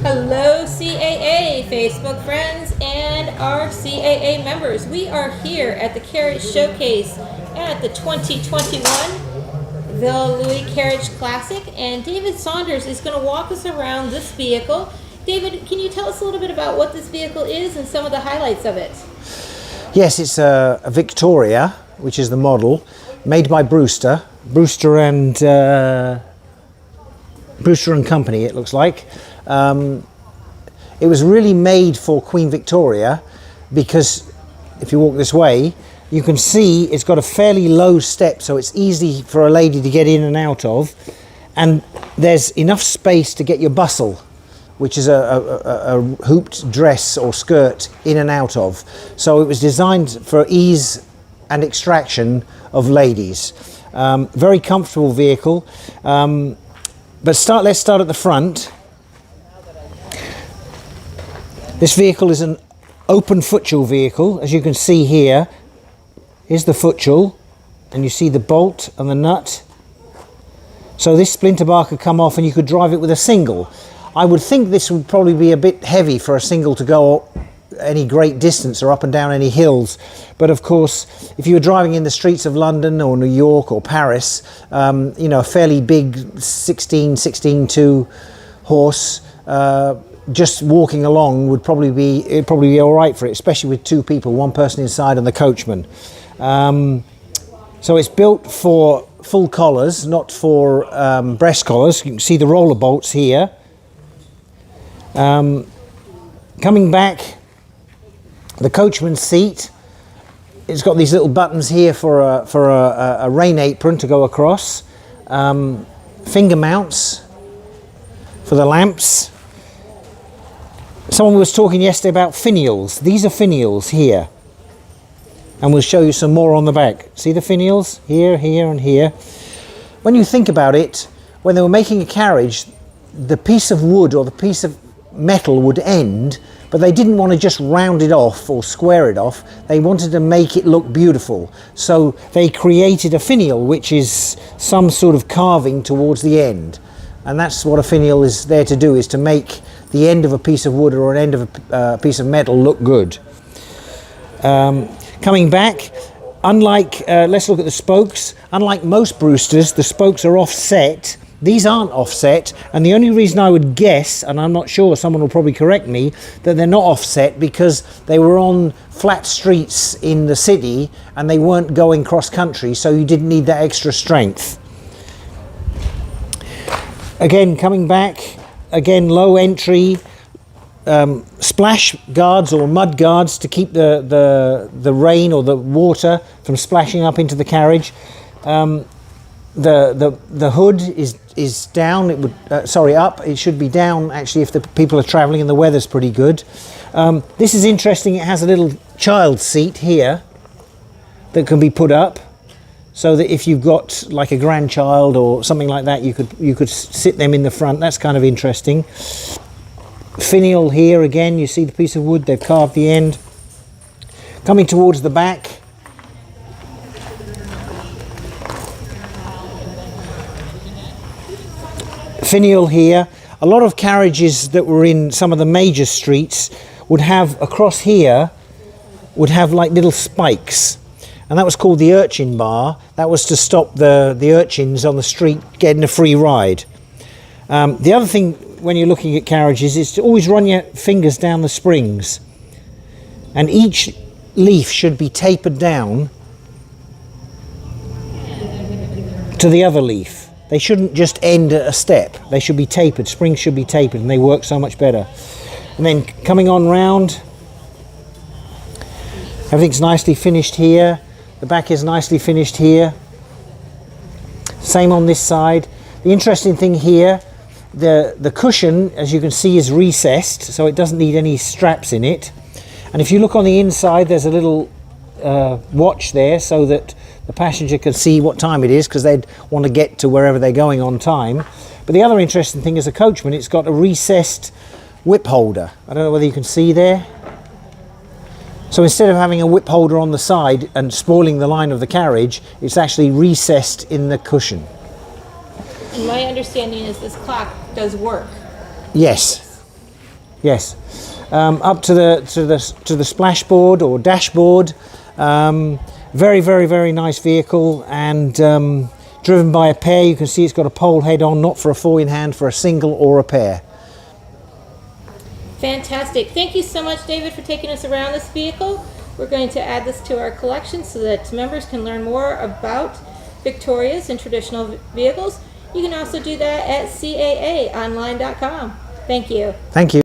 Hello CAA Facebook friends and our CAA members. We are here at the Carriage Showcase at the 2021 Villa Louis Carriage Classic, and David Saunders is going to walk us around this vehicle. David, can you tell us a little bit about what this vehicle is and some of the highlights of it? Yes, it's a Victoria, which is the model, made by Brewster and Company, it looks like. It was really made for Queen Victoria because if you walk this way, you can see it's got a fairly low step, so it's easy for a lady to get in and out of, and there's enough space to get your bustle, which is a hooped dress or skirt, in and out of. So it was designed for ease and extraction of ladies. Very comfortable vehicle. But let's start at the front. This vehicle is an open footstool vehicle, as you can see here. Here's the footstool, and you see the bolt and the nut. So this splinter bar could come off and you could drive it with a single. I would think this would probably be a bit heavy for a single to go any great distance or up and down any hills. But of course, if you were driving in the streets of London or New York or Paris, you know, a fairly big 16.2 horse, just walking along would probably be all right for it, especially with two people, one person inside and the coachman. So it's built for full collars, not for breast collars. You can see the roller bolts here. Coming back, the coachman's seat, it's got these little buttons here for a rain apron to go across, finger mounts for the lamps. Someone was talking yesterday about finials. These are finials here, and we'll show you some more on the back. See the finials here, here and here. When you think about it, when they were making a carriage, the piece of wood or the piece of metal would end, but they didn't want to just round it off or square it off. They wanted to make it look beautiful, so they created a finial, which is some sort of carving towards the end, and that's what a finial is there to do, is to make the end of a piece of wood or an end of a piece of metal look good. Coming back, unlike let's look at the spokes. Unlike most Brewsters, the spokes are offset. These aren't offset, and the only reason I would guess, and I'm not sure, someone will probably correct me, that they're not offset because they were on flat streets in the city and they weren't going cross country, so you didn't need that extra strength. Again, coming back, again low entry, splash guards or mud guards to keep the rain or the water from splashing up into the carriage. The hood is down. It would up. It should be down actually if the people are travelling and the weather's pretty good. This is interesting. It has a little child seat here that can be put up, so that if you've got like a grandchild or something like that, you could sit them in the front. That's kind of interesting. Finial here again. You see the piece of wood. They've carved the end. Coming towards the back. Finial here. A lot of carriages that were in some of the major streets would have across here like little spikes, and that was called the urchin bar. That was to stop the urchins on the street getting a free ride. The other thing when you're looking at carriages is to always run your fingers down the springs, and each leaf should be tapered down to the other leaf. They shouldn't just end at a step. They should be tapered. Springs should be tapered, and they work so much better. And then coming on round, everything's nicely finished here. The back is nicely finished here. Same on this side. The interesting thing here, the cushion, as you can see, is recessed, so it doesn't need any straps in it. And if you look on the inside, there's a little watch there, so that the passenger can see what time it is, because they'd want to get to wherever they're going on time. But the other interesting thing is a coachman, it's got a recessed whip holder. I don't know whether you can see there. So instead of having a whip holder on the side and spoiling the line of the carriage, it's actually recessed in the cushion. My understanding is this clock does work. Yes. Yes. Up to the splashboard or dashboard. Very, very, very nice vehicle, and driven by a pair. You can see it's got a pole head on, not for a four-in-hand, for a single or a pair. Fantastic. Thank you so much, David, for taking us around this vehicle. We're going to add this to our collection so that members can learn more about Victorias and traditional vehicles. You can also do that at CAAonline.com. Thank you. Thank you.